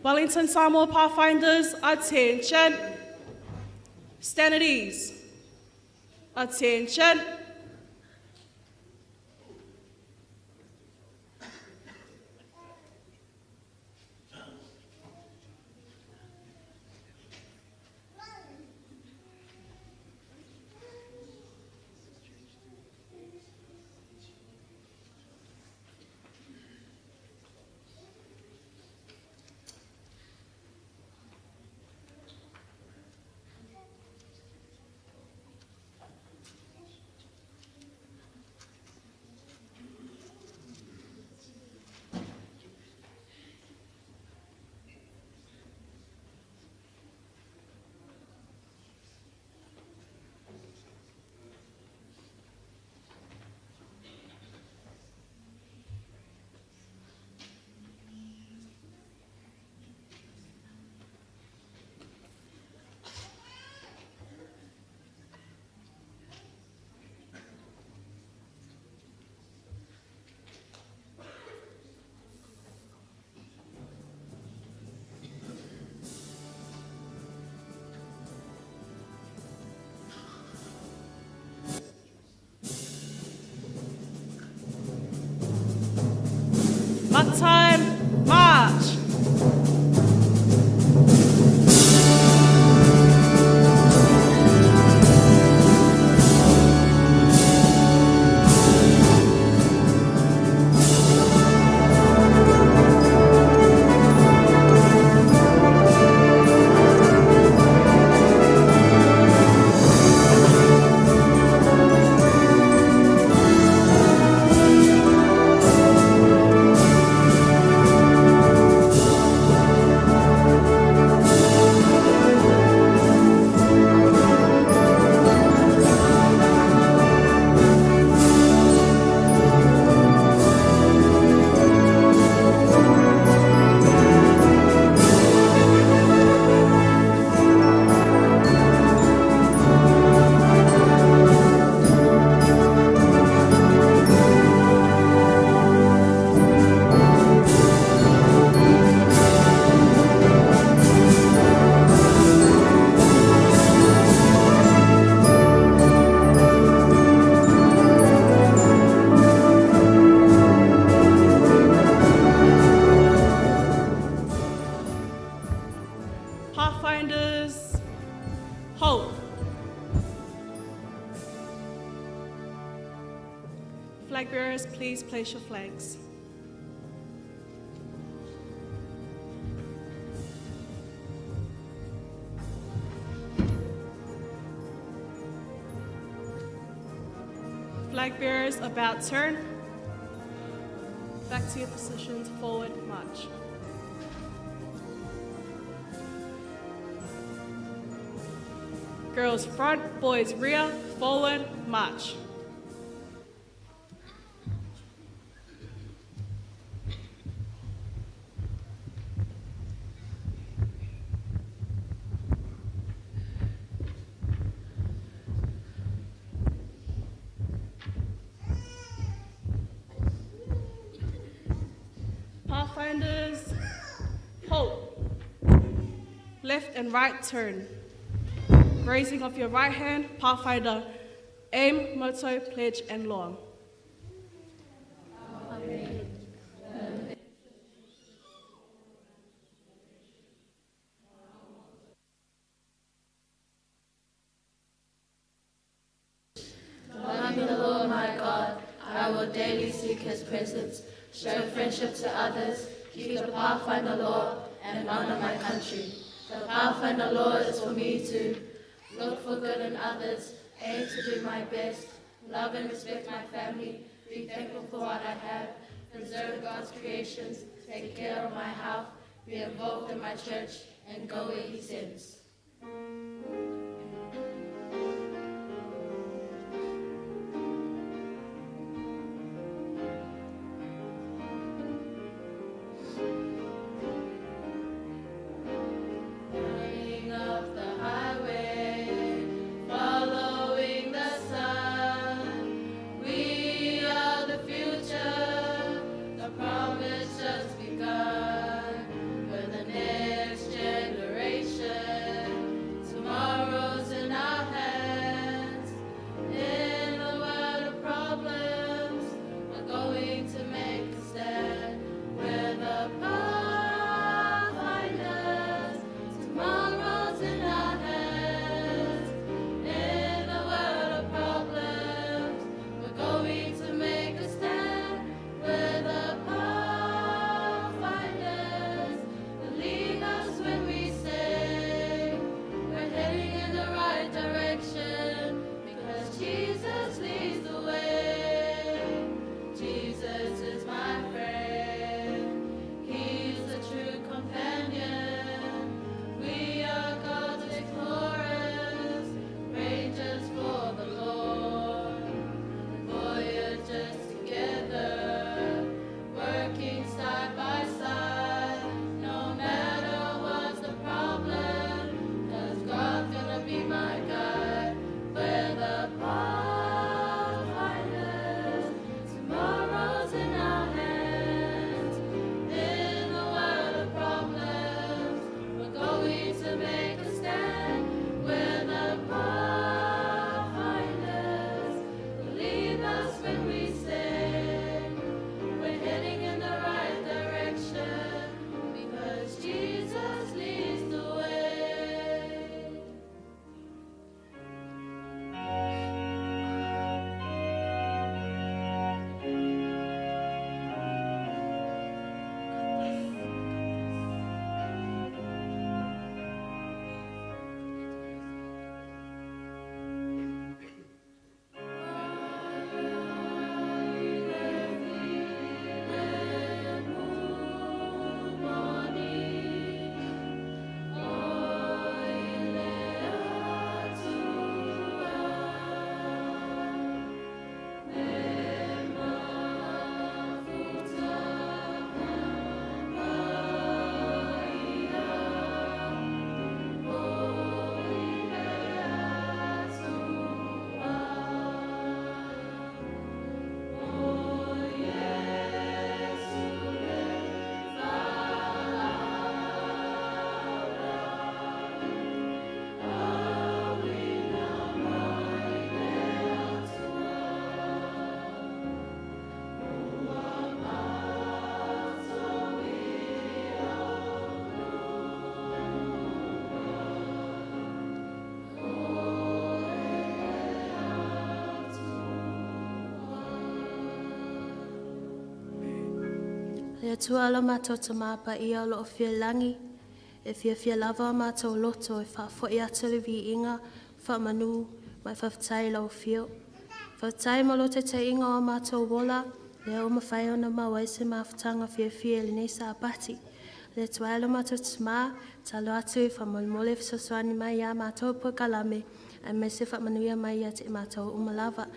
Wellington Samoa Pathfinders, attention. Stand at ease. Attention. Mark time, march. Pathfinders, halt. Flag bearers, please place your flags. Flag bearers, about turn. Back to your positions, forward march. Girls front, boys rear, forward march. Pathfinders, halt. Left and right turn. Raising of your right hand, Pathfinder, aim, motto, pledge, and law. Loving the Lord my God, I will daily seek his presence, show friendship to others, keep the Pathfinder law, and honor my country. The Pathfinder law is for me to look for good in others, aim to do my best, love and respect my family, be thankful for what I have, preserve God's creations, take care of my health, be involved in my church, and go where he sends. The promise just begun, where the Le tua ala mātou ta māpa ia lo o fia langi, e fia lava mātou loto e wha i atu le vi inga, wha manu, mai whawtai lau fio. Whawtai malo te inga o mātou wola, le o mawhai ona mawai se mawhatanga fia le nesa apati. Le tua ala mātou ta mā, ta lo atu i wha molmole fisoswani mai ia mātou po kalame, ai mai se wha manuia mai ia te mātou umalava.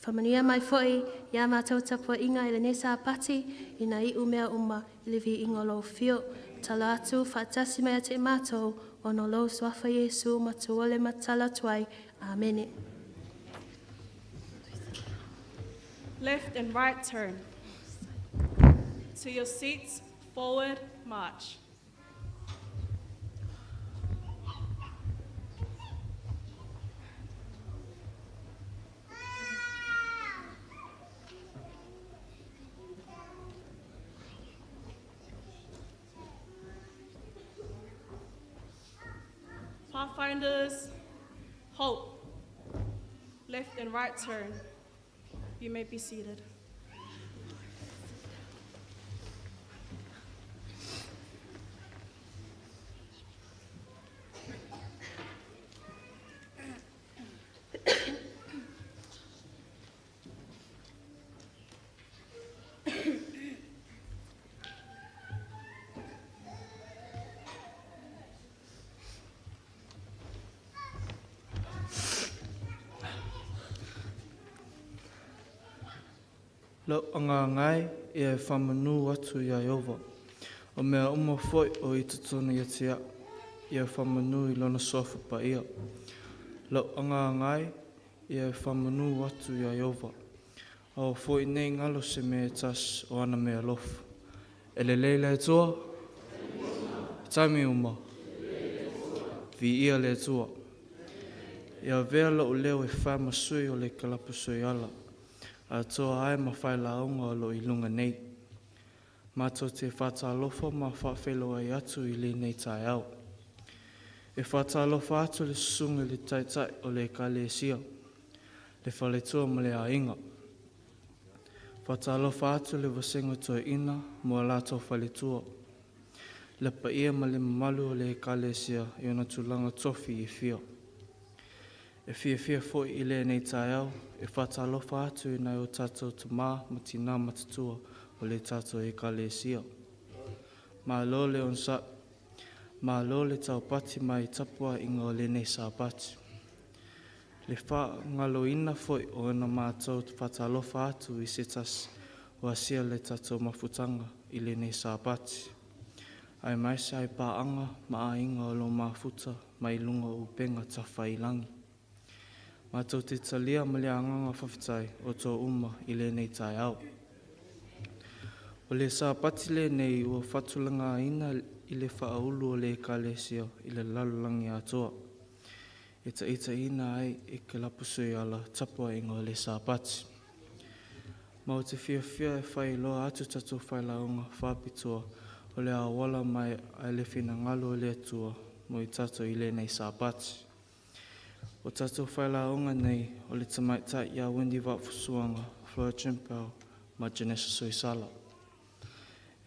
Whamanuia mai foi, ia mātou tapo inga i le nesa apati, ina i umea uma i le vi inga lo fio. Tala atu whaatasi mai te mātou, ono lo swafa Yesu matuole matala tuai. Amen. Left and right turn. To your seats, forward march. Pathfinders, hope. Left and right turn. You may be seated. Lo anga ngai e whamanu atu ia Iova. O mea uma foi o i tutuna ia tia. Ia whamanu i lona sofa pa ia. Lo anga ngai e whamanu atu ia Iova. O foi nei ngalo se me tas o ana mea lofu. E le leila e tua? Taimi uma. Vi ia le tua. Ia vea lo o leo e whama sui o le kalapa sui ala. A toa ai ma whai launga o lo i lunga nei. Mātou te whātalofa ma whawhelo ai atu i le nei tai au. E whātalofa atu le sunga le taitai o le kalesia. Le whale tua ma le a inga. Whātalofa atu le wasenga toa ina mua lātou whale tua. Le pa ia ma le mamalu o le kalesia i ona tulanga tofi i fia. E fia foi i le nei tai au, e whatalofa atu i nei o tātou te mā tina matatua o le tātou e kalesia. Mā lo le onsa, mā lo le tau pati mai tapua inga o le nei sa pati. Le wha ngalo ina foi o ena mātou te whatalofa atu i setas o asia le tātou mafutanga i le nei sa pati. Ai mai se ai pāanga ma a inga o lo mafuta mai lunga upenga tawha i langi. Mātou te talia ma le anganga whawhitai o tō uma i le nei tai au. O le sa pati le nei ua whatulanga ina i le whaulu o le kalesia i le lalulangi atoa. E ta ita ina ai e ke lapusui ala tapua ingo le sa pati. Ma o te fia e whai loa atu tatu whai launga whapitua o le awala mai ai le whina ngalo le atua mo i tatu i le nei sa pati. O tātou whailaonga nei o le tamaitai ia Wendy Wapfusuanga, Flora Chimpau, ma Janessa Soisala.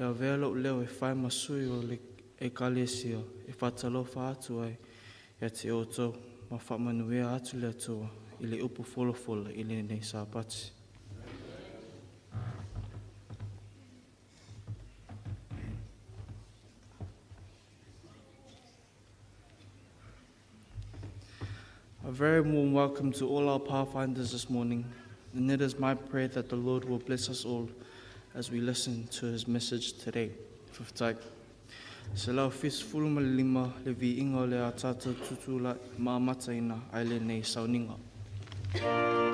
Ia velo leo e whai masui o le e kalesia e whatalofa atu ai ia te oto ma whamanuea atu le atua i le upu wholofola i le nei sāpati. A very warm welcome to all our Pathfinders this morning, and it is my prayer that the Lord will bless us all as we listen to His message today. Whiwhaitai. Se lau fistfulu ma le lima le vi inga o le a tata tutula maamata ina ai le nei sauninga. Yes.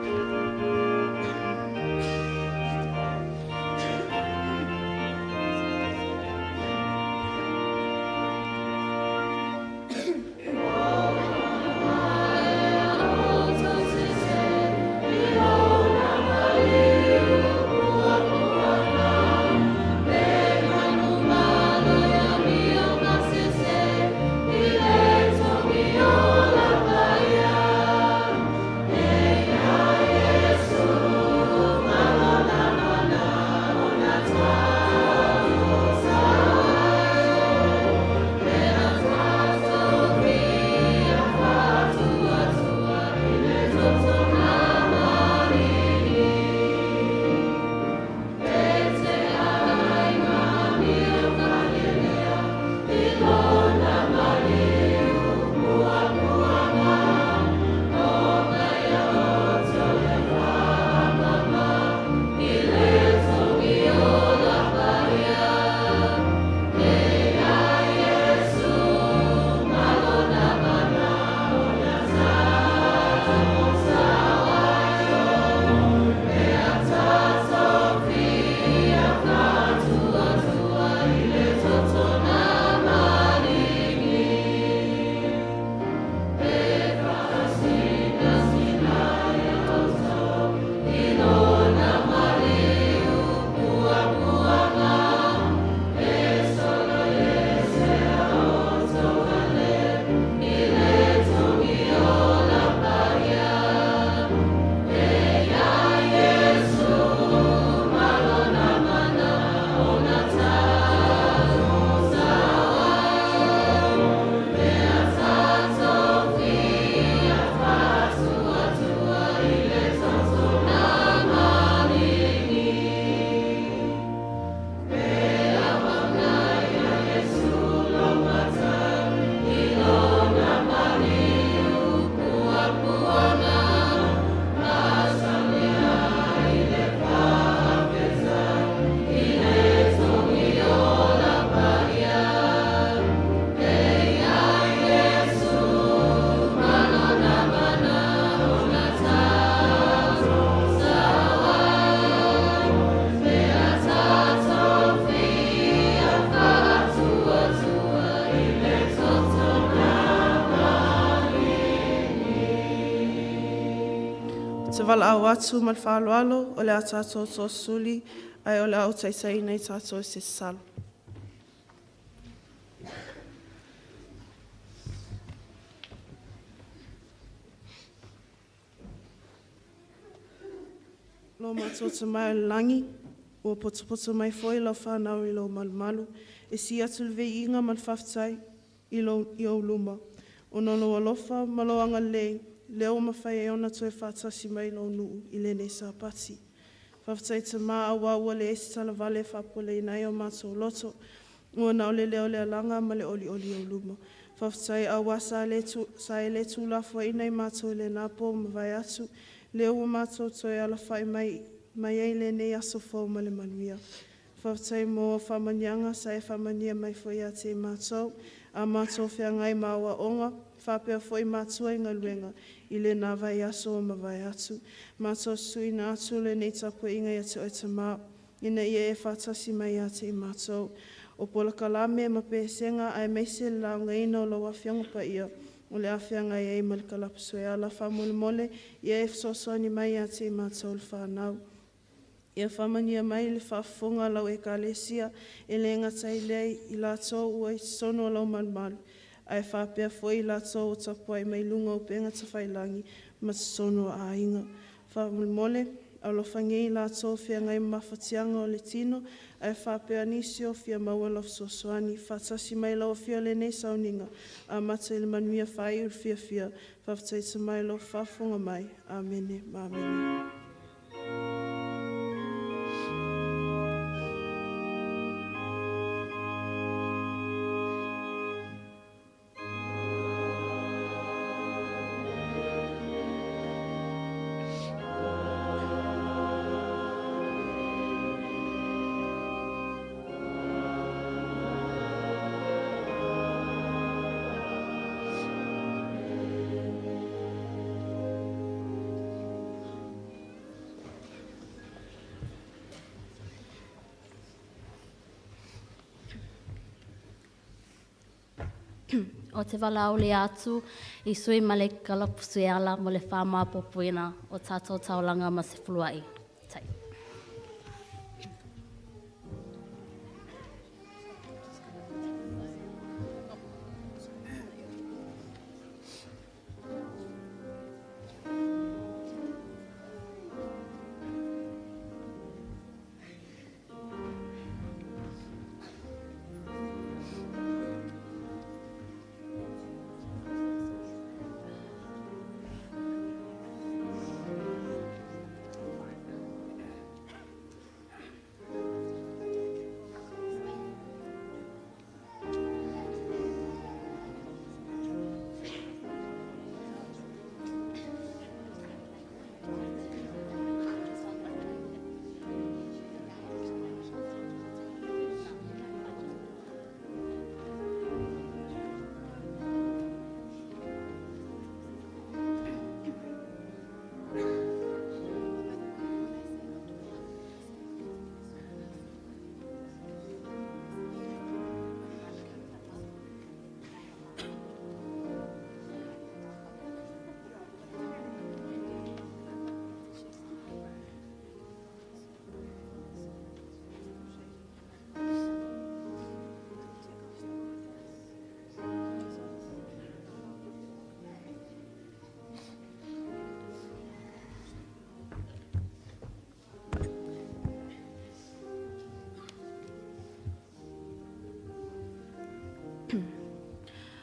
te wala au atu ma le whaaloalo, o le a tātou tō suli, ai o le au taitai nei tātou se salo. Lo mātou te mai o le langi, ua potopoto mai foi lau whanau I lau malumalu, e si atu le vei inga ma le whaftai I au luma. O nolo alofa maloanga lei, leo mawhai e ona toe whatasi mai lau nuu I le nei sa pati. Whaftai te maa awa ua le esi tala vale whapole inai o mātou loto, ua nao le leo le alanga ma le oli oli au luma. Whaftai awa sa e le tūlafua inai mātou le napo ma vai atu, leo ua mātou toe ala whai mai ei le nei aso fau ma le manuia. Whaftai mo whamanianga sa e whamania mai foi a te mātou, a mātou whia ngai maua onga, whapea foi mātua inga luenga, I le nā vai aso o ma vai atu. Mātou sui na atu le nei tapu inga I te oi te mā, ina ia e whatasi mai a te mātou. O pola kalame ma pēsenga ai meise le launga ina o lawa whianga pa ia, o le awhianga I ei malika lapusue ala whamole mole, ia e fsosoni mai a te mātou le whanau. Ia whamania mai le whafunga lau e kālesia, e le ngatai lei I lātou ua I sono lau manumalu. Ai whapea foi I lātou o tapuai mai lunga o penga ta whailangi, ma sono a inga. Whamole mole, alo whangi I lātou whia ngai mawhatianga o le tino, ai whapea nisio whia maua lau sosoani, whatasi mai lau whia le nei sauninga, a mata I le manuia whai ur whia, whaftai te mai lau whafunga mai. Amene, mamene. O te wala au le atu, I sui ma le kalapusue ala mo le whāmaa popuina o tātou taulanga ma se fuluai. Tai.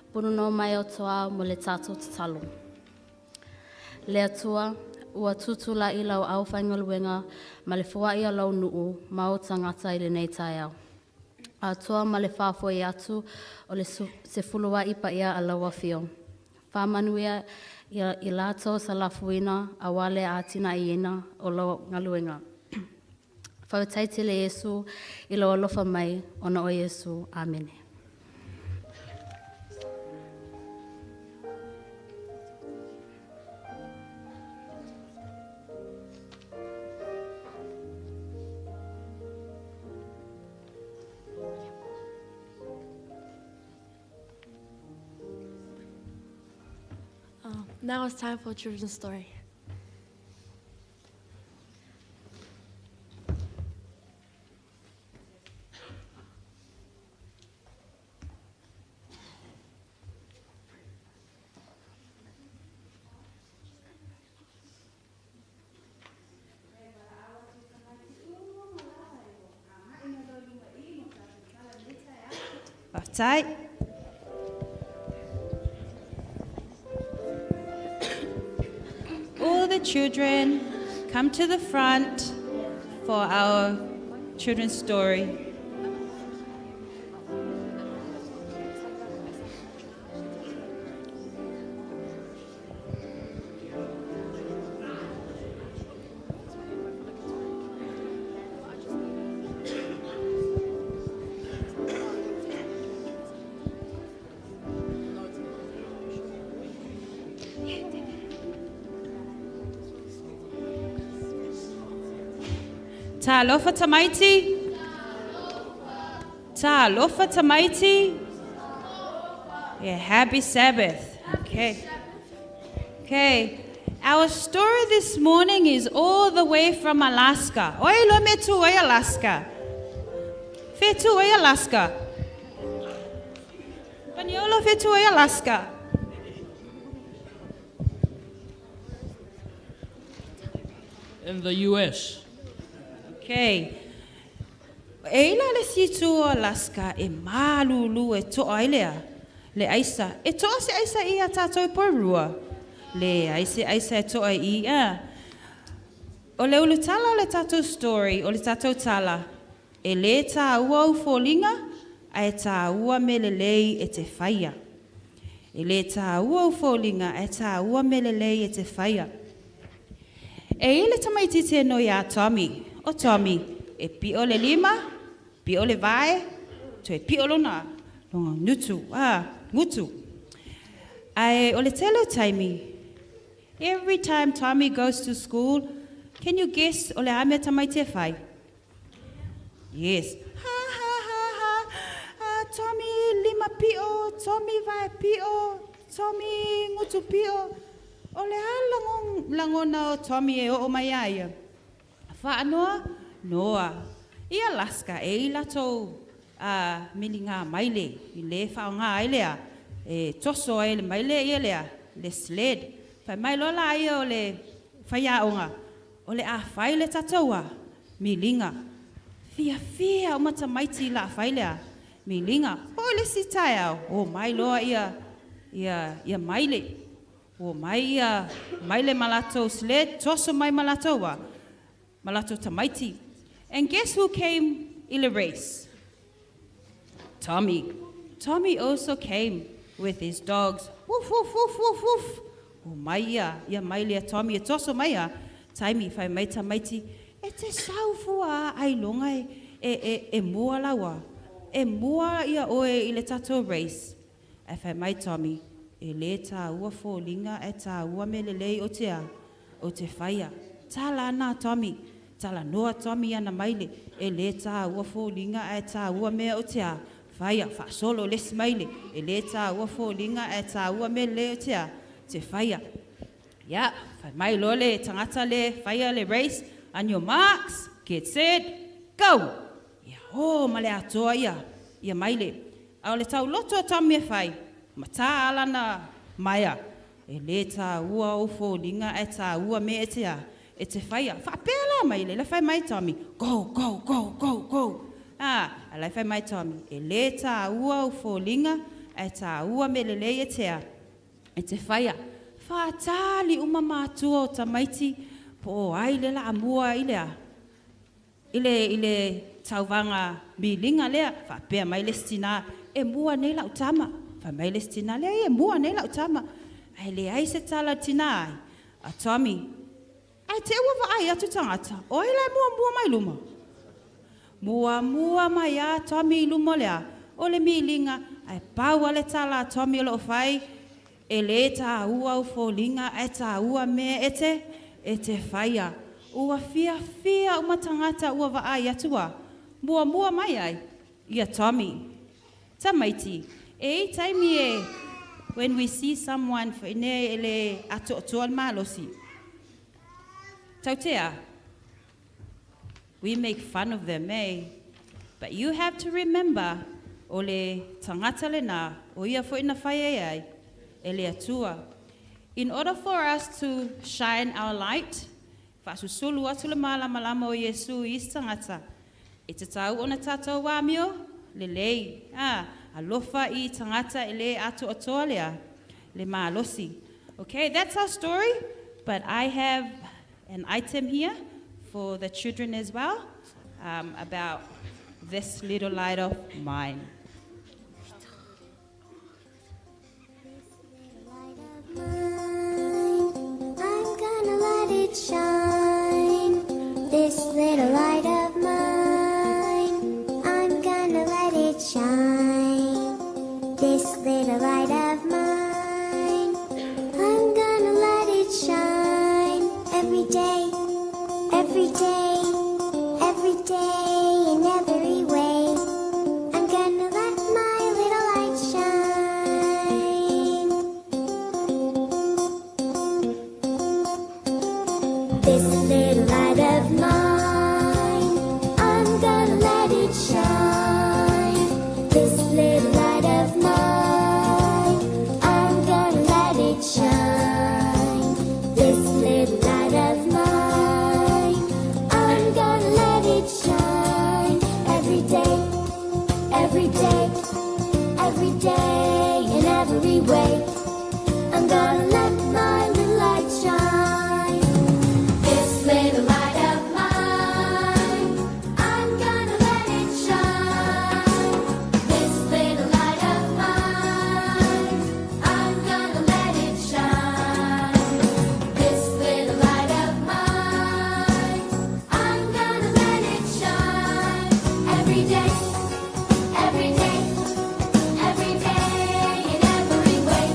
Puruno mai o toa mo le tātou te talo. Le atua, ua tutula I lau au whaingaluenga ma le fua I lau nuu ma o tangata I le nei tai au. Atua ma le whāfoi atu o le se fulua I pa ia a laua fio. Whamanuia I lātou sa lafuina a wale a tina I ina o lau ngaluenga. Whawataiti le Yesu I lau alofa mai ona o Yesu. Amene. Now it's time for a children's story. Matai. All the children come to the front for our children's story. Talofa tamaiti. Talofa tamaiti. Yeah, happy Sabbath. Okay. Our story this morning is all the way from Alaska. Oi lo me tu oi Alaska. Fe tu oi Alaska. Paniolo fe tu oi Alaska. In the U.S. Okay. Eila le situ Alaska e malulu e to ailea. Le aisa. E to se aisa ia tato e porua. Le aisa e to ai ia. O le ulu tala o le tato story, o le tato tala. E le ta ua ufolinga, a e ta ua melelei e te whaia. E le ta ua ufolinga, a e ta ua melelei e te whaia. E ile tamaiti te no ia Tommy. O Tommy, e pio le lima, pio le vai, to e pio lona, longa ngutu. Ai, o le telo taimi. Every time Tommy goes to school, can you guess o le ame tamaiti e whai? Yes. Tommy lima pio, Tommy vai pio, Tommy ngutu pio. O le langona o Tommy e o mai aia. Whaanoa, noa. I Alaska e I latou milinga maile. I le whaonga ailea. E toso ai le maile i lea. Le sled. Whai mai lola ai o le whaiaonga. O le a whaile tatoa. Milinga. Fia o mata maiti la whailea. Milinga. O le sitai au. O mai loa ia maile. O mai maile malato sled. Toso mai malatoa. Malato tamaiti. And guess who came in the race? Tommy. Tommy also came with his dogs. Woof, woof, woof, woof, woof. O mai ia maile a Tommy e toso mai a. Taimi whai mai tamaiti. E te saufua ai longa e mua lawa. E mua ia oe I le tato race. E whai mai Tommy. E le tā ua fōlinga e tā ua melelei o te whaia. Tala ana Tommy. Tala noa Tommy ana maile. E le tā ua fōlinga e tā ua mea o te whaia. Whaasolo les maile. E le tā ua fōlinga e tā ua melelei o te whaia. Ya, whai mai lole tangata le whaia le race. On your marks, get set, go! Ia ho ma le atoa ia maile. Au le tau loto Tommy e whai. Mata alana maia. E le tā ua o fōlinga e tā ua me e te whaia. Whapela mai le whai mai Tommy. Go, go, go, go, go. A le whai mai Tommy. E le tā ua o fōlinga e tā ua me le lei e te whaia. Whātali uma mātua o tamaiti po ai le la amua I lea. I le tauwanga milinga lea. Whapea mai le stina e mua nei lau tama. Wha mai le stina lea e mua nei lau tama. Ai le ai se tala tina ai. A Tommy. Ai te ua wa ai atu tangata. Oi lai mua mai luma. Mua mai a Tommy luma lea. O le milinga. Ai paua le tala a Tommy lo whai. E le tā ua ufolinga e tā ua mea e te whaia. Ua fia uma tangata ua wa ai atua. Mua mai ai. Ia Tommy. Tamaiti. E taimi when we see someone whaine ele ato al malosi. Tautea. We make fun of them, eh? But you have to remember o le tangata le nā o ia whaina whaia ai. Ele atua. In order for us to shine our light, whasusulu atu le malama o Yesu I tangata. E te tau o na tātou wāmio, le lei. alofa I tangata I le ato atoa lea, le maalosi. Okay, that's our story, but I have an item here for the children as well, about this little light of mine. I'm gonna let it shine. This little light of mine, I'm gonna let it shine. This little light of mine, I'm gonna let it shine. Every day, every day, every day, in every way. I'm gonna let my little light shine. This little light of mine, I'm gonna let it shine. This little light of mine, I'm gonna let it shine. This little light of mine, I'm gonna let it shine. Every day, every day, every day, in every way. I'm gonna let my little light shine. This little light of mine, I'm gonna let it shine. This little light of mine, I'm gonna let it shine. This little light of mine, I'm gonna let it shine. Every day, every day, every day, in every way.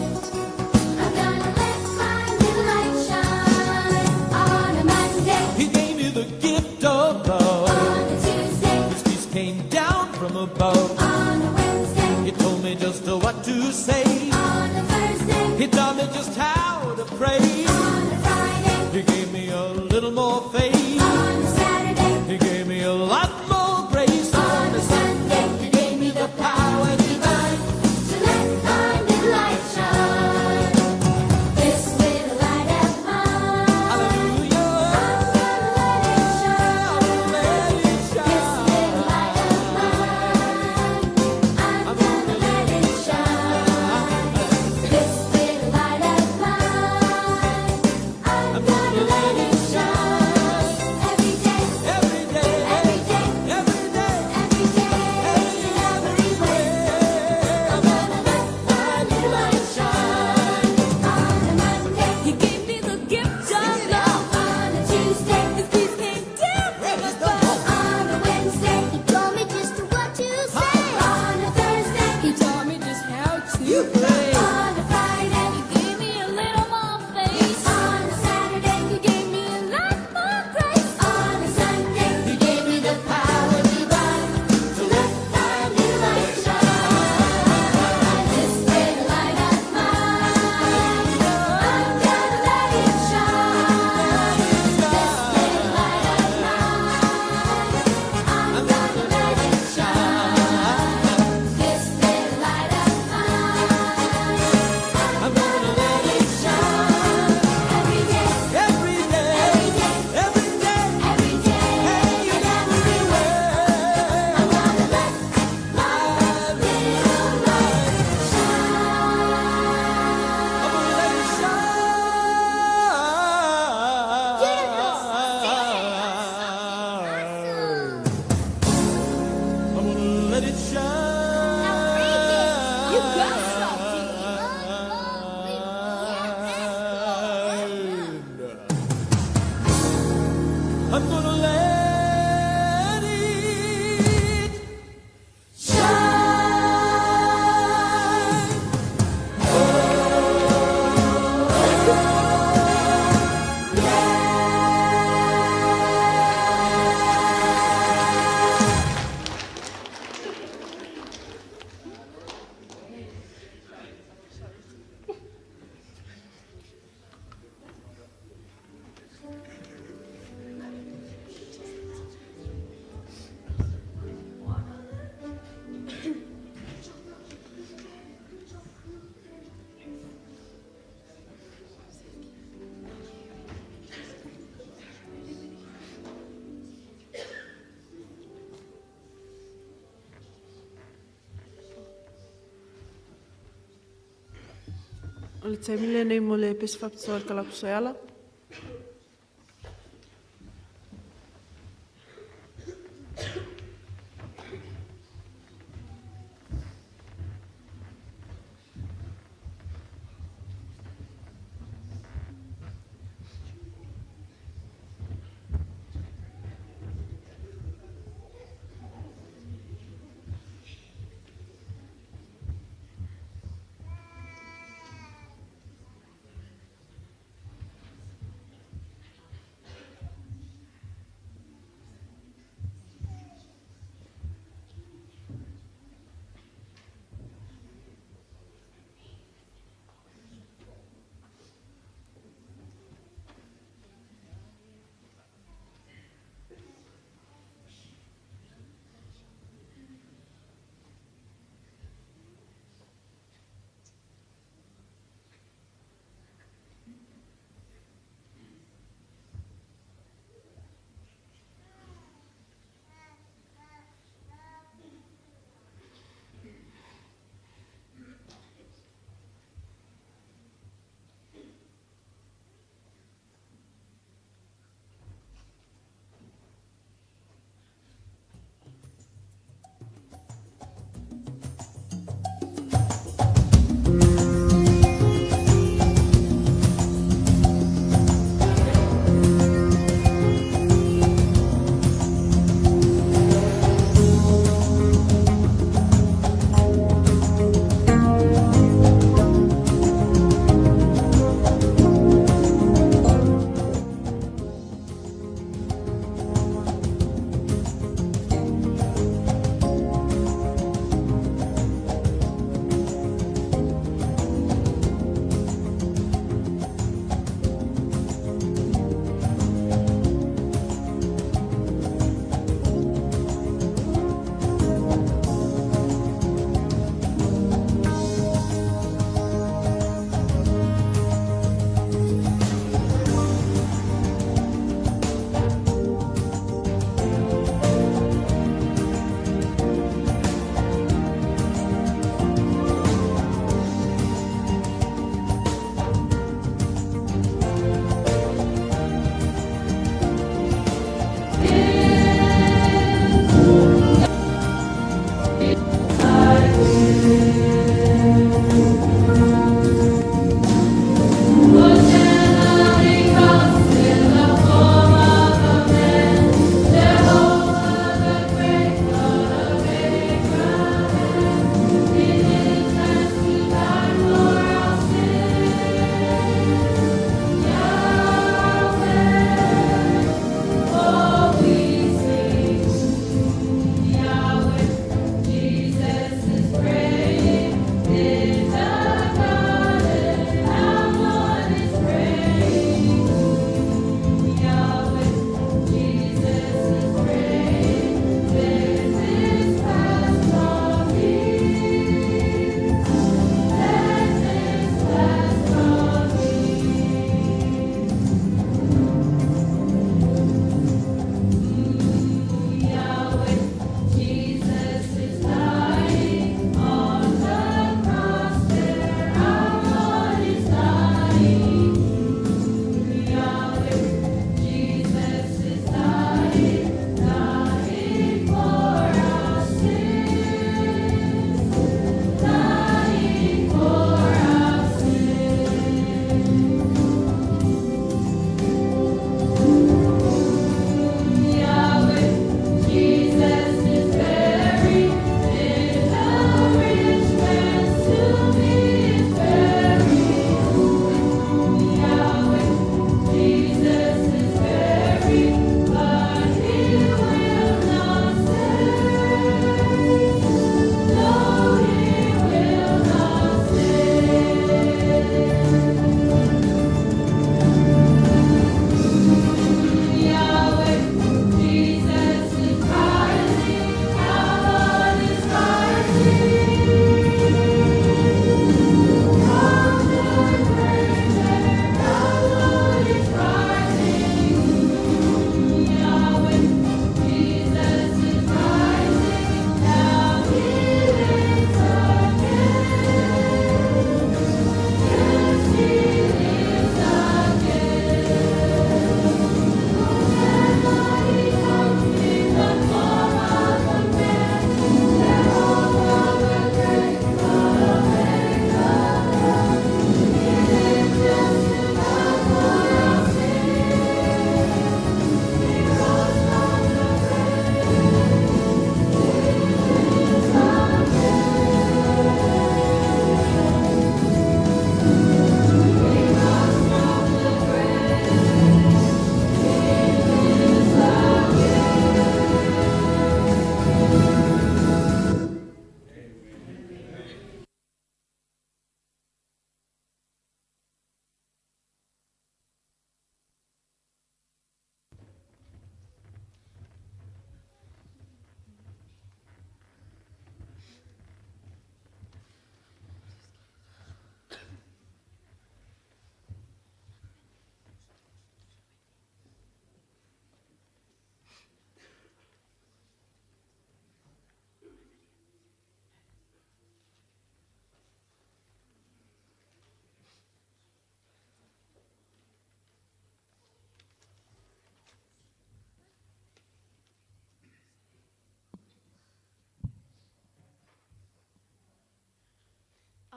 O le taimile nei mo le pesi whapitoa le kalapuso e ala.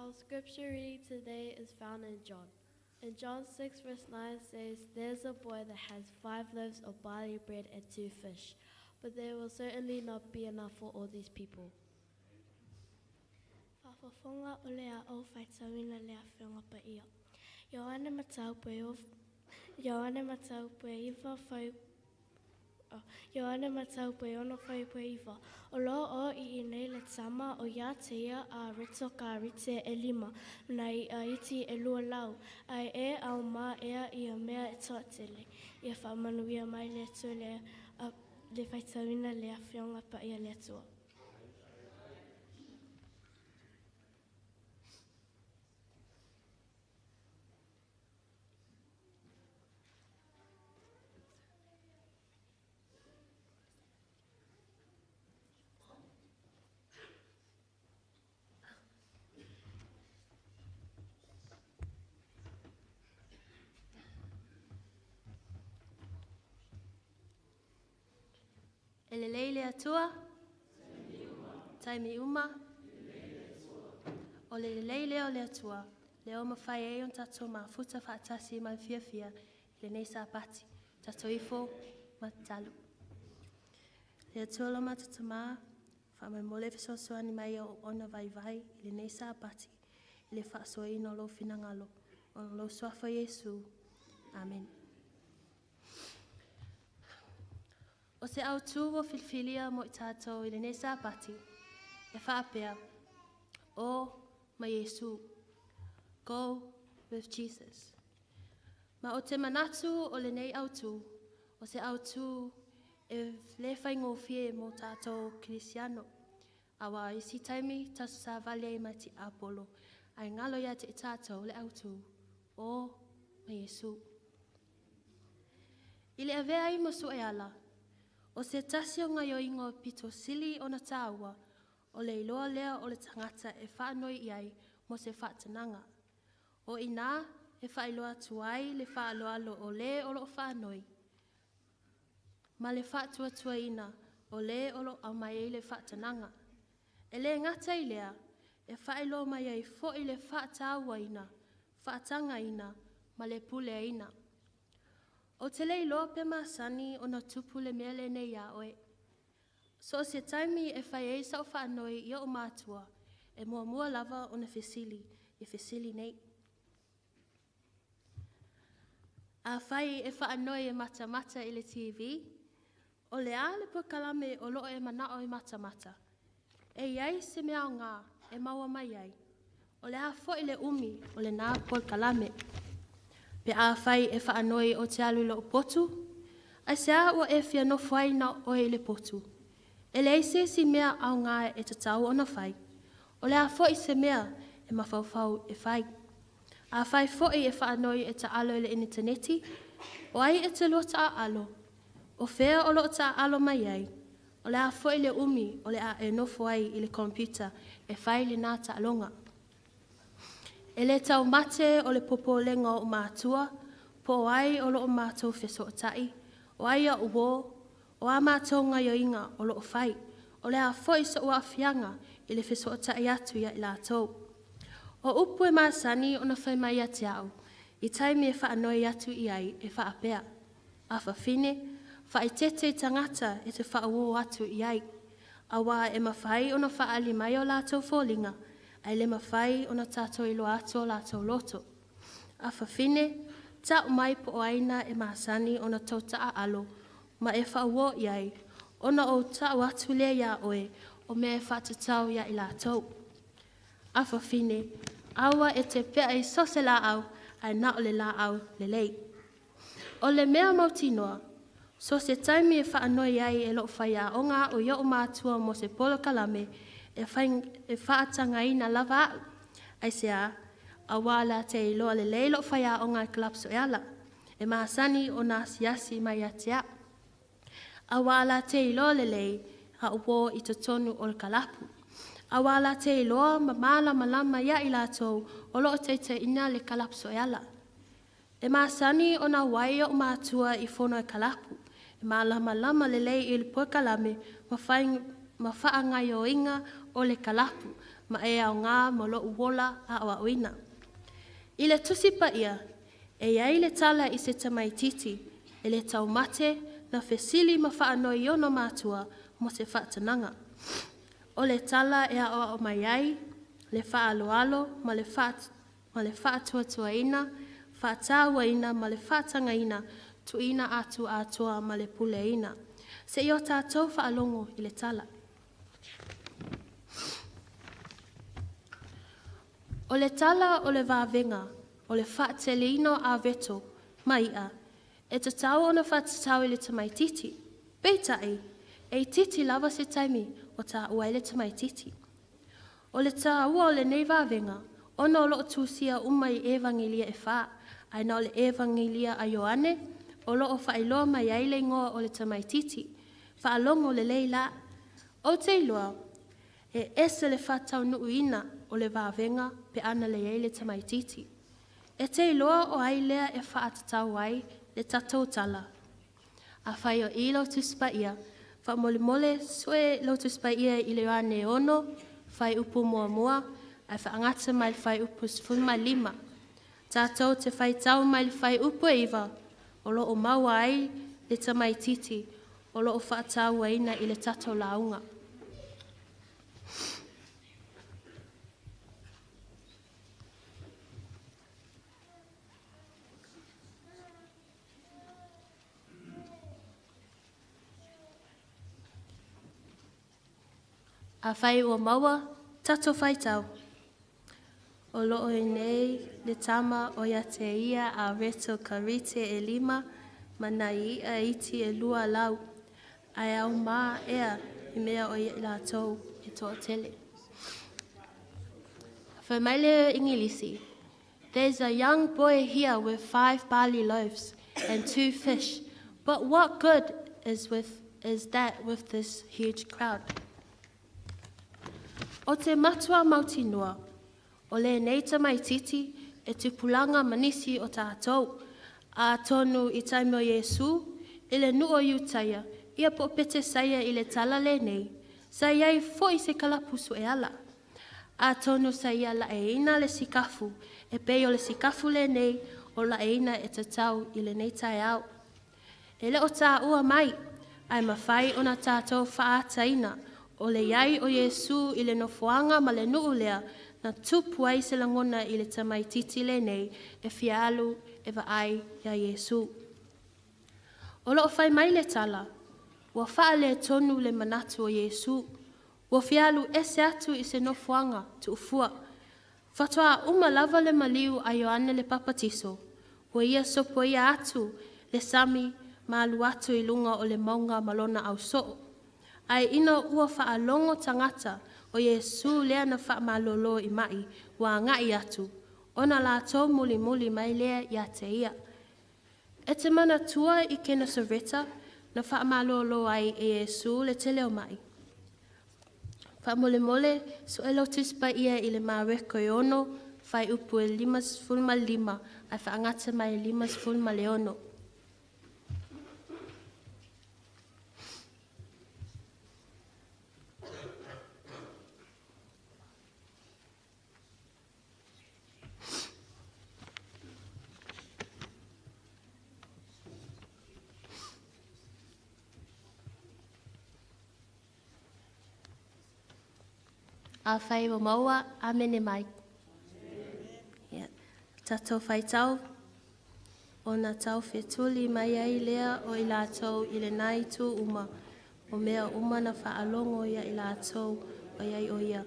Our scripture reading today is found in John. In John 6 verse 9 says, "There's a boy that has 5 loaves of barley bread and 2 fish, but there will certainly not be enough for all these people." Whawhawhonga o lea o whaitawina lea whiunga pa ia. Ioane matau pue iwa whai Ioane matau pue ono whai pue iwa. O lo o I nei le tama o ia te ia a rito ka rite e 5 na I a iti e 2 lau. Ai e au mā ea I a mea e toa tele. Ia whamanuia mai le tu le whaitawina lea whiunga pa ia le tua. Elelei le atua. Taimi uma. O lelei leo le atua. Leo mawhai e on tato ma futa whaatasi ma fia le nei sa pati. Tato ifo ma talu. Le atua lo ma tato ma wha mole fisosoani mai o ona vai le nei sa pati. Le whaasoi ino lo finangalo. O lo swafo Yesu. Amen. O se au tūwo filfilia mo I tātou I le nei sa pati, e whaapea, o ma Yesu, go with Jesus. Ma o te manatu o le nei au tū, o se au tū e le whaingo fie mo tātou Krisiano. Awa I si taimi tasu sa vale I mati Apollo, ai ngalo ia te tātou le au tū, o ma Yesu. I le avea I mo su e ala, o se tasi o ngai o ingo pito sili o na tāua, o le iloa lea o le tangata e whaanoi iai mo se whaatananga. O ina e whailoa tuai le whaaloalo o le o lo whaanoi. Ma le whaatua tua ina o le o lo amai le whaatananga. E le ngata I lea e whailoa mai ai fo I le whaataua ina, whaatanga ina, ma le pule ina. O te lei loa pe masani o na tupu le mea le nei a oe. So se taimi e whai e sau whaanoi I o mātua, e mua lava o na fesili, e fesili nei. A whai e whaanoi e mata I le TV, o le a le pukalame o loo e manao I mata. E iai se mea o ngā, e maua mai ai. O le a fo I le umi o le nā pukalame. Pe a whai e whaanoi o te alu lo potu, ai se a o e whia no whai na o e le potu. E le eise si mea au ngā e te tau o na whai. O le a fo I se mea e mawhauwhau e whai. A whai fo I e whaanoi e ta alo I le interneti, o ai e te lota a alo, o whea o lota a alo mai ai. O le a fo I le umi o le a e no whai I le computer e whai le nā ta alonga. E le tau mate o le popo lenga o mātua, po ai o loo mātou wheso o tai, o ai a uo, o a mātou ngai o inga o loo whai, o le a foi sa ua whianga I le wheso o tai atu ia I lātou. O upu e māsani o na whai mai ati au, I taimi e whaanoi atu I ai e whaapea. A whawhine, whai tete tangata e te whauo atu I ai. A wā e mawhai o na whaali mai o lātou fōlinga, ai le mawhai o na tātou I loa ato lātou loto. A whawhine, tau mai po o aina e māsani o na tautaa alo, ma e whauo iai, o na o tau atu lea ia oe, o me e whatatau ia I lātou. A whawhine, aua e te pea I sose la au, ai na o le la au le lei. O le mea mautinoa, so se taimi e whaanoi ai e loo whaia o ngā o ia o mātua mo se polo kalame, e whaatanga ina lava au. Ai se a wala te I loa le leilo whaia o ngā kalapso e ala. E mahasani o nā siasi mai atea. A wala te I loa le lei, ha upo I totonu o le kalapu. A wala te I loa mamala malama ia I lātou o loo te ina le kalapso e ala. E mahasani o nā wai o mātua I whono e kalapu. E malama lama le lei I le pua kalame, ma whaangai o inga o le kalapu, ma e au ngā mo lo uwola a o oina. I le tusi pa ia, e iai le tala i se tamaititi, e le tau mate na fesili ma whaano i ono mātua mo se whaatananga. O le tala e a o mai ai, le whaaloalo ma le whaatuatua ina, whaataua ina ma le whaatanga ina, tu ina atu atua ma le pule ina. Se i o tātou whaalongo i le tala. O le tala o le vāwenga, o le whaateleino a veto, mai a, e te tau ona whaatatau i le tamaititi. Peitai, e titi lava se taimi o tā ua i le tamaititi. O le tā ua o le nei vāwenga, ona o loo tūsia umai evangelia e wha, aina o le evangelia a Ioane, o loo whailoa mai aile ngoa o le tamaititi, whaalongo le leila. O te iloa, e ese le whatau nuu ina o le vāwenga pe ana le eile tamaititi. E te iloa o ailea e whaatatau ai le tatou tala. A whai o i lautuspa ia, wha mole mole sue lautuspa ia i le ane ono, whai upu mua mua, ai whaangata mai le whai upu sfuma lima. Tātou te whai tau mai le whai upu iwa, o lo o maua ai le tamaititi, o lo o whaatau aina i le tatou launga. A whai ua maua, tato whai tau. O loo e nei, le tama o ia te ia a reto karite e lima, mana i a iti e lua lau. Ai au maa ea i mea o ia la tau e toa tele. For Maile Ingilisi, there's a young boy here with 5 barley loaves and 2 fish, but what good is that with this huge crowd? O te matua mautinua, o le nei tamaititi e te pulanga manisi o tātou, a tonu i taimo Iesu, i le nuo iutaia, ia po pete saia i le tala le nei, sa iai fo i se kalapusu e ala. A tonu sa ia la e ina le sikafu, e pei o le sikafu le nei, o la e ina e tatau i le nei tai au. E le o tā ua mai, ai mawhai o na tātou whaata ina, o le iai o Iesu i le nofoanga ma le nuu lea na tupu ai se langona i le tamaititi le nei e fialu e vaai ia Iesu. O loo whai mai le tala, ua wha le tonu le manatu o Iesu, ua fialu ese atu i se nofoanga tu ufua. Whatoa uma lava le maliu a Ioane le papatiso, ua ia sopo ia atu le sami malu atu i lunga o le maunga malona au soo. Ai ina ua whaalongo tangata o Iesu lea na whaamalolo i mai, wa ngai atu, ona la tau muli muli mai lea ia te ia. E te mana tua i kena soreta, na whaamalolo ai e Iesu le te leo mai. Whaamole mole, so e lotus pa ia i le maweko i ono, whai upu e 5.5, ai whaangata mai 5.5. A whai o maua, amene mai. Yeah. Tatou whai tau, o na tau whetuli mai ai lea o i lātou i le nai tū uma, o mea uma na whaalongo ia i lātou o iai o ia,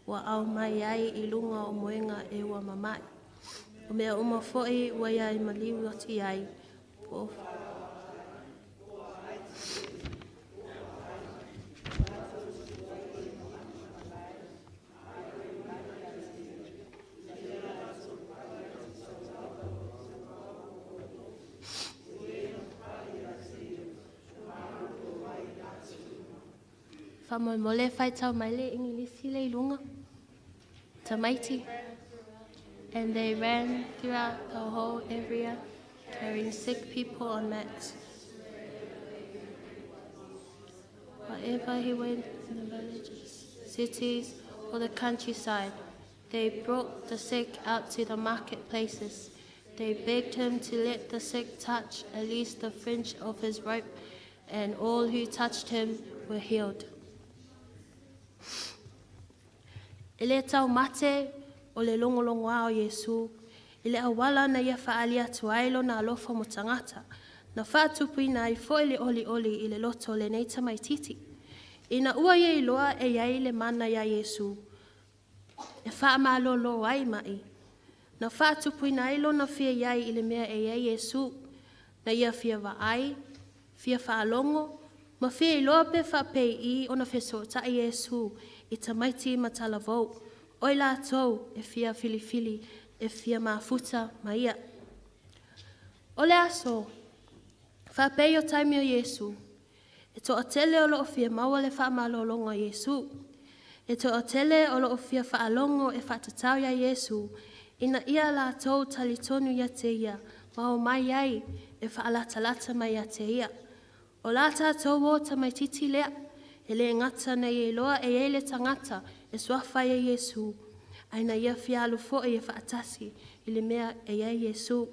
wa au mai ai i lunga o moenga e ua mamai. O mea uma foi wa iai maliu oti ai, po Whamoi mole whai tau mai le ingilisi le ilunga. Tamaiti. And they ran throughout the whole area, carrying sick people on mats. Wherever he went in the villages, cities, for the countryside. They brought the sick out to the marketplaces. They begged him to let the sick touch at least the fringe of his robe, and all who touched him were healed. E le tau mate o le longolongo o Yesu, i le awala na ia whaali atu ailo na alofa mo tangata, na whaatupui na i fo le oli i le loto le neita mai titi. Ina ua ye iloa e iai le mana ya Yesu, e wha malolo ai mai. Na whaatupui na ilo na fia iai i le mea e iai Yesu, na ia fia wa ai, fia whaalongo, ma fia iloa pe whapei i o na feso ta i Yesu, i tamaiti matala vau, oi la tau e fia filifili, e fia mafuta maia. O le aso, whapei o taimi o Yesu, e to atele o loo fia maua le wha malolongo Yesu, e to atele o loo fia whaalongo e whatatau ya Yesu, ina ia la tau talitonu ia te ia, mao mai ai e whaalatalata mai ia te ia. O la tātou o tamaititi lea, e le ngata na i loa e ele tangata e swawhai e Yesu, aina ia fialu fo e whaatasi i le mea e Yesu.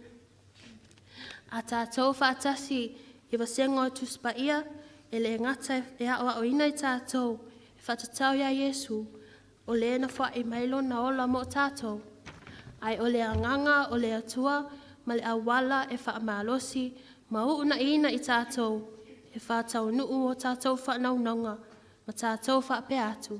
A tātou whaatasi i wasengo tuspa ia, e le ngata e awa o ina i tātou e whatatau ia Yesu, o le na wha i mailo na ola mo tātou. Ai o le anganga o le atua, ma le awala e wha amalosi, ma uuna ina i tātou, e whātau nuu o tātou whanaunanga, ma tātou whape atu.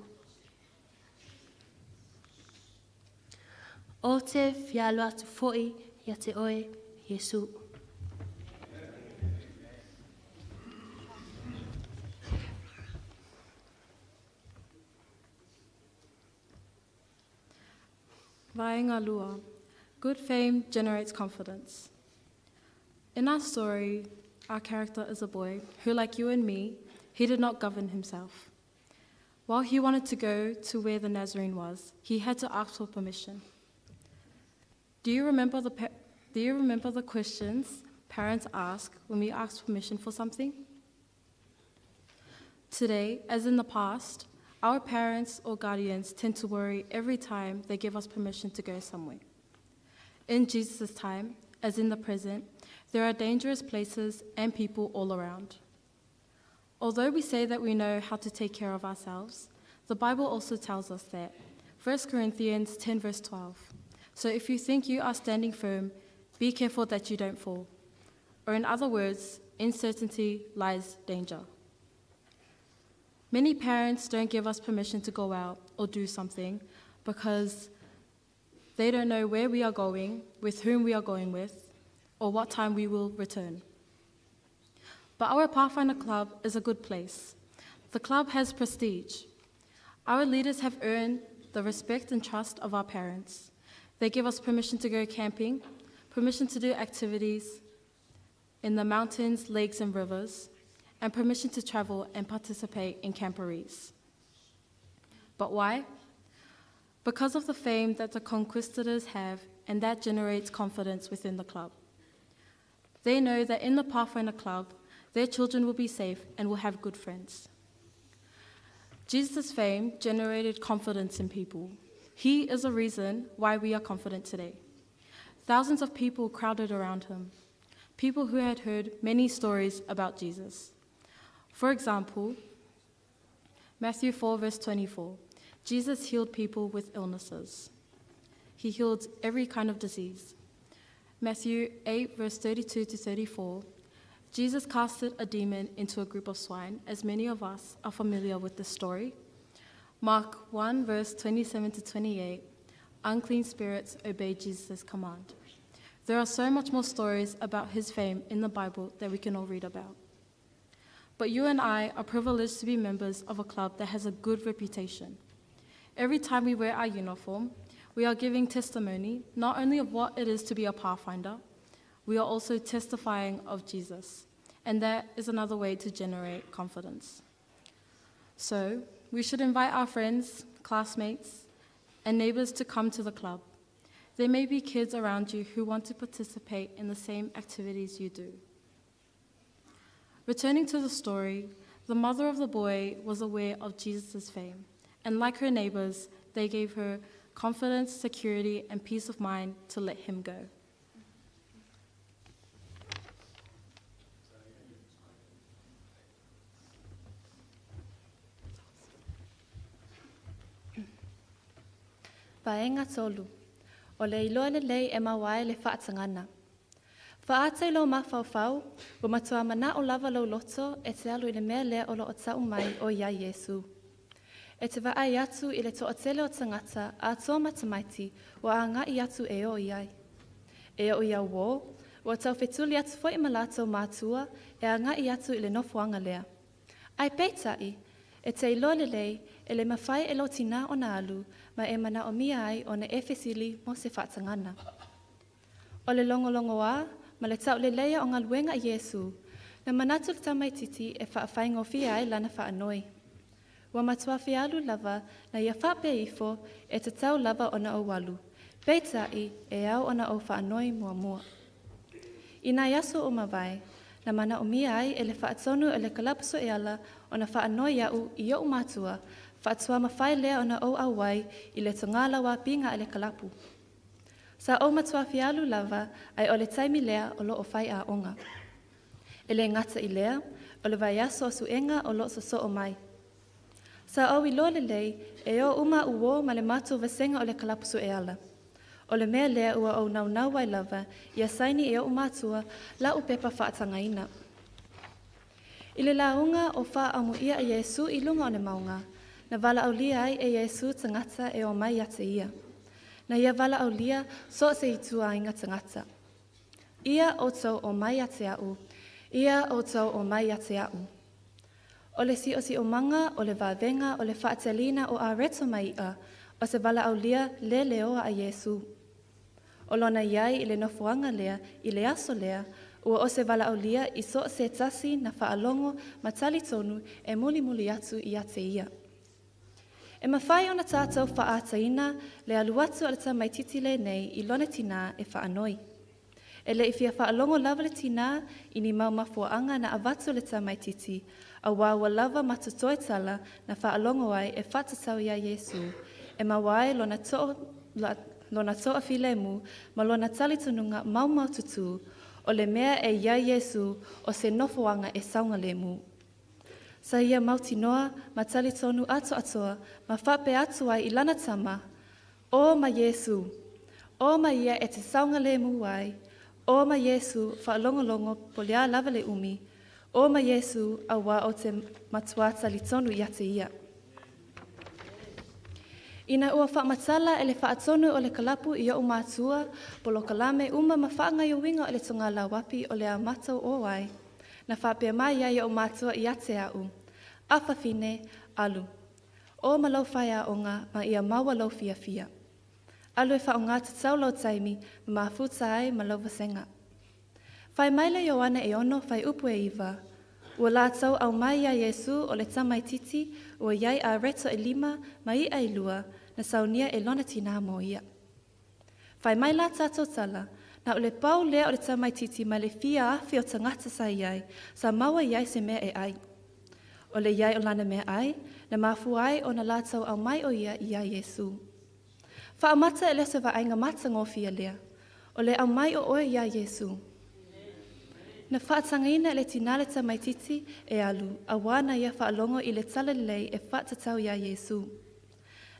O te whialo atu foi, ia te oe, Yesu. Vaenga lua. Good fame generates confidence. In our story, our character is a boy who, like you and me, he did not govern himself. While he wanted to go to where the Nazarene was, he had to ask for permission. Do you remember the questions parents ask when we ask permission for something? Today, as in the past, our parents or guardians tend to worry every time they give us permission to go somewhere. In Jesus' time, as in the present, there are dangerous places and people all around. Although we say that we know how to take care of ourselves, the Bible also tells us that. 1 Corinthians 10 verse 12. So if you think you are standing firm, be careful that you don't fall. Or in other words, in certainty lies danger. Many parents don't give us permission to go out or do something because they don't know where we are going, with whom we are going with, or what time we will return. But our Pathfinder Club is a good place. The club has prestige. Our leaders have earned the respect and trust of our parents. They give us permission to go camping, permission to do activities in the mountains, lakes, and rivers, and permission to travel and participate in camporees. But why? Because of the fame that the conquistadors have, and that generates confidence within the club. They know that in the Pathfinder Club, their children will be safe and will have good friends. Jesus' fame generated confidence in people. He is a reason why we are confident today. Thousands of people crowded around him, people who had heard many stories about Jesus. For example, Matthew 4 verse 24, Jesus healed people with illnesses. He healed every kind of disease. Matthew 8 verse 32 to 34, Jesus casted a demon into a group of swine, as many of us are familiar with this story. Mark 1 verse 27 to 28, unclean spirits obeyed Jesus' command. There are so much more stories about his fame in the Bible that we can all read about. But you and I are privileged to be members of a club that has a good reputation. Every time we wear our uniform, we are giving testimony not only of what it is to be a Pathfinder, we are also testifying of Jesus, and that is another way to generate confidence. So, we should invite our friends, classmates, and neighbors to come to the club. There may be kids around you who want to participate in the same activities you do. Returning to the story, the mother of the boy was aware of Jesus' fame, and like her neighbors, they gave her confidence, security, and peace of mind to let him go. Vaenga tolu, o le iloa le lei e mawai le whaatangana. Whaatei lo mawhauwhau, o matua mana o lava lau loto e te alu i le mea lea o lo o tau mai o ia Yesu. E te waai atu i le to o tele o tangata a tō matamaiti o a ngā i atu e o iai. E o ia wō, o tau whetuli atu fo i malato mātua e a ngā i atu i le nofuanga lea. Ai peitai, e te iloa le lei e le mawhai e lo tina o na alu ma e mana o mia ai o na efesili mo se whaatangana. O le longolongo a, ma le tau le leia o ngā luenga i Yesu, na manatu le tamaititi e whaawhaingo fia ai lana whaanoi. Wa matua whialu lava na ia whape ifo e te tau lava o na o walu, peitai e au o na o whaanoi mua mua. I nā yaso o mawai, na mana o mia ai e le whaatonu e le kalapaso e ala o na whaanoi au i o matua, whaatua mawhai lea o na o awai i le tongalawa pinga e le kalapu. Sa o matua whialu lava ai o le taimi lea o lo o whai a onga. E le ngata i lea, o le vai aso su enga o lo so o mai. Sa o i lo le lei, e o uma uo ma le matu vasenga o le kalapusu e ala. O le mea lea ua o nau wai lava, ia saini e o umatua la upepa whaatanga ina. I le launga o wha amu ia a Yesu i lunga o ne maunga, na vala au lia ai e Yesu tangata e o mai ate ia. Na ia vala au lia so se itua inga tangata. Ia o tau o mai ate au, ia o tau o mai ate au. O le si o manga, o le vavenga, o le whaatelina o a reto mai ia, o se vala au lia le leoa a Yesu. O lona iai i le nofuanga lea, i le aso lea, ua o se vala au lia i so se tasi na whaalongo matali tonu e muli atu i ate ia. E mawhai o na tātou whaataina le aluatu ala ta maititi le nei i lona tina e whaanoi. E le i fia whaalongo lava le tina i ni maumafuanga na avatu le ta maititi, a wawa lava matutoe tala na whaalongo ai e whatatau ia Yesu, e mawai lona toa file mu ma lona talitununga mau tutu o le mea e ia Yesu o se nofoanga e saunga le mu. Sa ia mauti noa ma talitonu atoa ma whape atu ai i lana tama, o ma Yesu, o ma ia e te saunga le mu wai, o ma Yesu whaalongolongo po lea lava le umi, o ma Yesu a wā o te matua talitonu i ate ia. Ina ua whaamatala e le whaatonu o le kalapu i o mātua, polo kalame uma ma whaanga i o winga o le tongala wapi o le amatau o wai, na whapea mai ia i o mātua i ate au. Awhawhine, alu. O ma lau whai a onga ma ia maua lau fia. Alu e whaonga te tau lau taimi ma mafuta ai ma lau vasenga. Whai maile Ioana e ono whai upu e iwa. Ua la tau au mai a Yesu o le tamaititi ua iai a reto e lima ma i ailua na saunia e lona tina mo ia. Whai mai la tātou tala, na o le pau lea o le tamaititi ma le fia awhi o tangata sa iai, sa maua iai se mea e ai. O le iai o lana mea ai, na mafu ai o na la tau au mai o ia i a Yesu. Whaamata e lesa wa ainga mata ngofia lea, o le au mai o oe i a Yesu. Na whaatangaina le tinale tamaititi e alu, a wana ia whaalongo i le tala lei e whaatatau i a Yesu.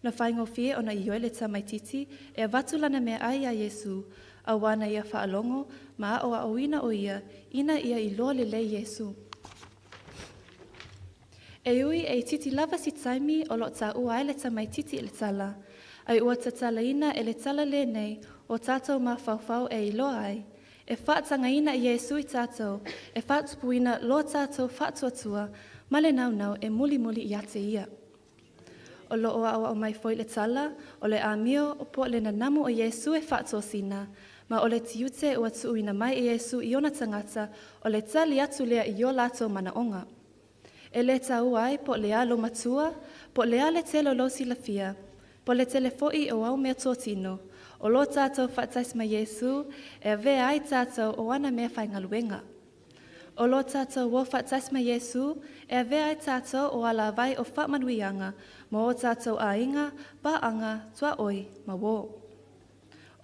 Na whaingofia o na ioe le tamaititi e watulana mea ai a Yesu, a wana ia whaalongo ma o a oina o ia, ina ia i loa le lei Yesu. E ui e titi lava si taimi o lo ta ua ai le tamaititi e le tala, ai ua tatalaina e le tala le nei o tātou ma whauwhau e i loa ai, e whaatangaina i Yesu i tātou, e whaatupuina lo tātou whaatuatua, ma le naunau e muli i ate ia. O lo oa o mai foi le tala, o le amio o po le nanamu o Yesu e whaatuasina, ma o le tiute ua tuuina mai e Yesu i ona tangata, o le tali atu lea i o lato manaonga. E le tau ai po le alo matua, po le ale telo lo silafia, po le telefoi o au mea tōtino, o lo tātou whaatais ma Yesu, e a vea ai tātou o ana mea whaingaluenga. O lo tātou wo whaatasma Yesu, e a vea ai tātou o ala vai o whaamanuianga, mo o tātou ainga, paanga, tua oi, ma wo.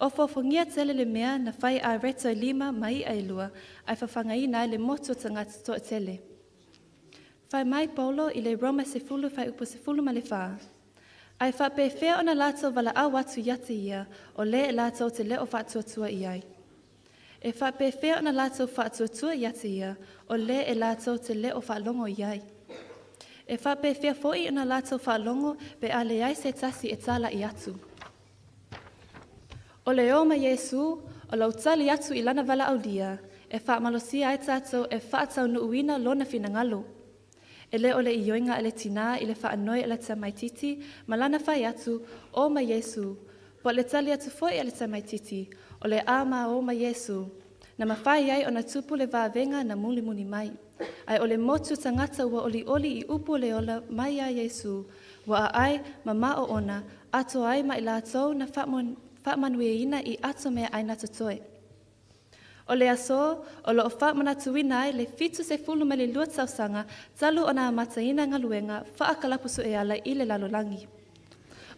O fofongia tele le mea na whai a reto 5 mai ai lua, ai whawhangaina le motu tangata to tele. Whai mai Paulo i le Roma sefulu whai upo sefulu ma le wha. Ai whape whea o na lātou wala au atu yate ia, o le e lātou te leo whaatuatua iai. E whape whea o na lātou whaatuatua yate ia, o le e lātou te leo whaalongo iai. E whape whea foi o na lātou whaalongo, be a le ai se tasi e tala i atu. O le o ma Yesu, o lau tali atu i lana wala au lia, e whaamalosia ai tātou e whaatau nuuina lona finangalo. E le o le ioinga e le tina i le whaanoi e le tamaititi, ma lana whai atu o ma Yesu. Po le tali atu foi e le tamaititi, o le ama o ma Yesu. Na mawhai ai o na tupu le vāvenga na muli muni mai. Ai o le motu tangata ua oli oli i upu le ola mai a Yesu. Wa a ai ma mao ona, ato ai ma i lātou na whaamanueina i ato mea aina totoe. O le aso, o lo o whaamanatuina ai le fitu se fulu me le lua tausanga, talu o na amataina ngaluenga, whaakalapusu e ala i le lalolangi.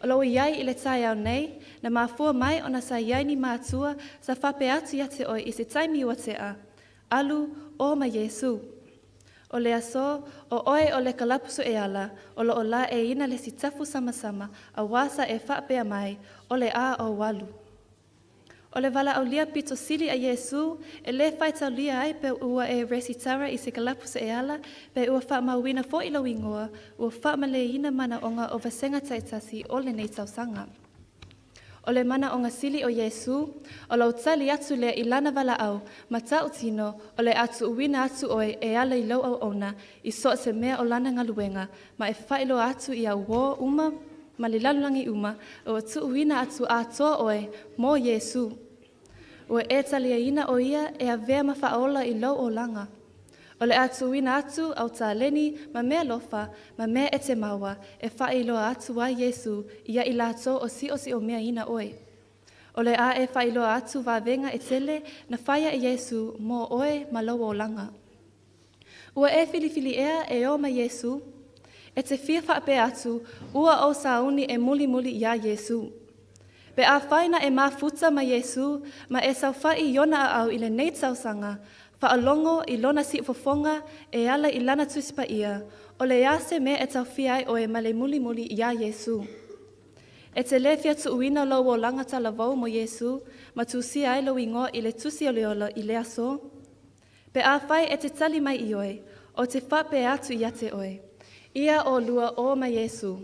O lo iai i le tai au nei, na maafua mai o na sa iai ni maatua sa whape atu ia te oi i se taimi ua te a. Alu o ma Yesu. O le aso, o oe o le kalapusu e ala, o lo o la e ina le sitafu sama-sama, a wasa e whapea mai, o le a o walu. O le wala au lia pito sili a Yesu, e le whaitau lia ai pe ua e resitara i se kalapusu e ala, pe ua whaamauina fo ilo ingoa, ua whaamale ina mana onga o vasenga taitasi o le nei tausanga. O le mana onga sili o Yesu, o lau tali atu le i lana wala au, ma tau tino, o le atu uwina atu oe e ala i lau au ona, i so se mea o lana ngaluenga, ma e whailo atu i au wo uma, ma li lalulangi uma, o atu uwina atu atoa oe, mo Yesu. Ua e talia ina o ia e a vea ma whaola i lau o langa. O le atu uwina atu au tā leni, ma mea lofa, ma mea e te maua, e whailoa atu wa Yesu, ia i lato o si o mea ina oe. O le a e whailoa atu wa venga e tele, na whaia e Yesu mo oe ma lau o langa. Ua e filifili ea e o ma Yesu, e te fia whape atu, ua o sauni e muli muli ia Yesu. Pe a whaina e mafuta ma Yesu, ma e sau whai iona au i le nei tausanga, whaalongo i lona si fofonga e ala i lana tuspa ia, o le ase me e tau whiai o e male muli muli ia Yesu. E te le fia tu uina lo o langata la vau mo Yesu, ma tu si ai lo ingo i le tusi o le ola i le aso. Pe a whai e te tali mai i oe, o te whape atu i ate oe. Ia o lua o ma Yesu.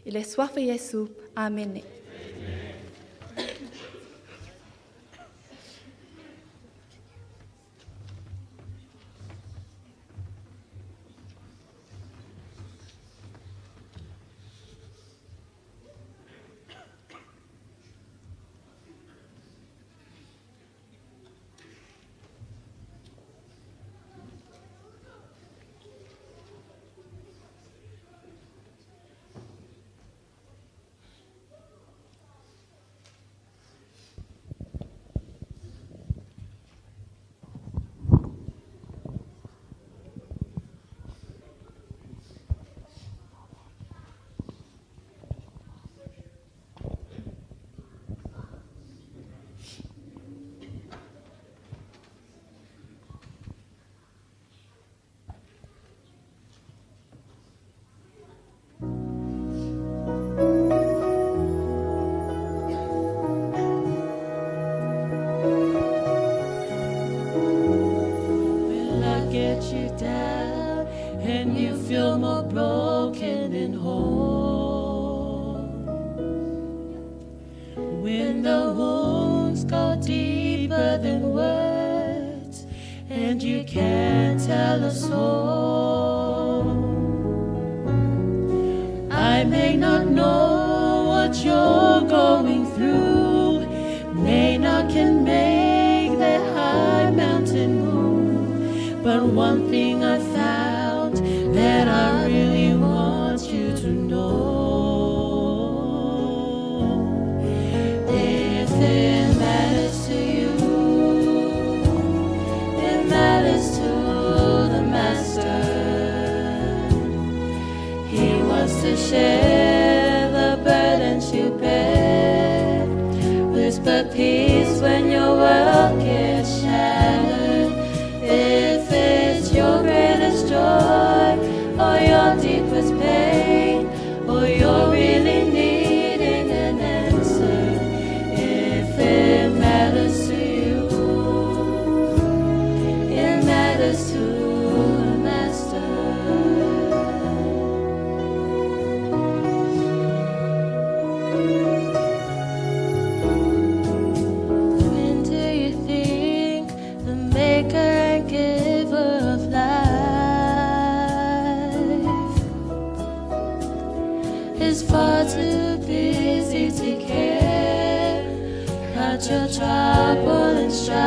I le swafa Yesu. Amene. Matters to the peace when your world gets shattered. If it's your greatest joy or your deepest pain, or you're really needing an answer, if it matters to you, it matters to the Master. When do you think the maker and giver of life is far too busy to care about your trouble and strife?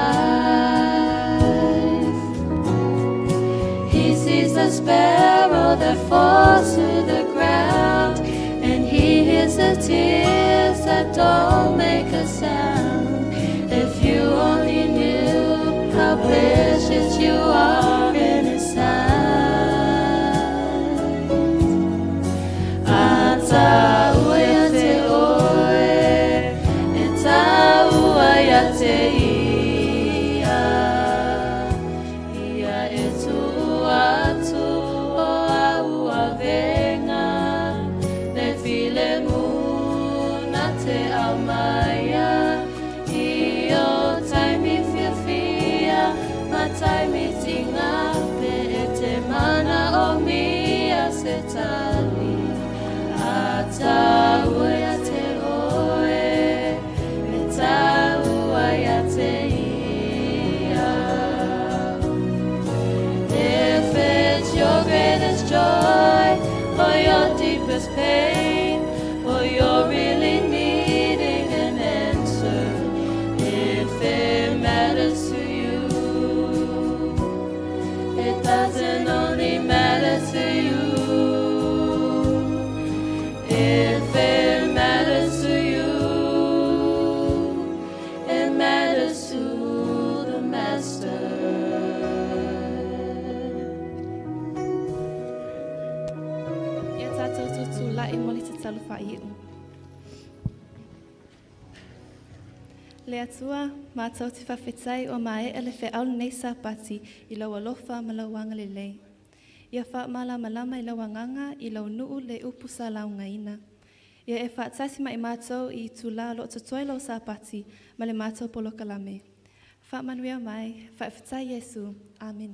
He sees the sparrow that falls to the ground, and he hears the tears that don't make a sound. If you only knew how precious you are in his sight. Atauayate oe, etauayate ia, ia etu atu o au avenga, ne file muna te amaya, io taimi fiafia, ma taimi tingape e te mana o mia se tali. Atauayate oe, etauayate ia. If it's your greatest joy or your deepest pain, or you're really needing an answer, if it matters to you, it doesn't only matter to you. If it matters to you, it matters to the Master. Ia tātou tutu la I moli te taluwha I u. Le atua, mātou te whawhetai o mae ele whe aulu nei sāpati I lau alofa ma lau wanga le lei. Ia wha malama I lau anganga I lau nuu le upu sa lau ngaina. Ia e wha tasi mai mātou I tu la lo tutoi lau sāpati ma le mātou polo kalame. Wha manuia mai, wha whetai Yesu. Amen.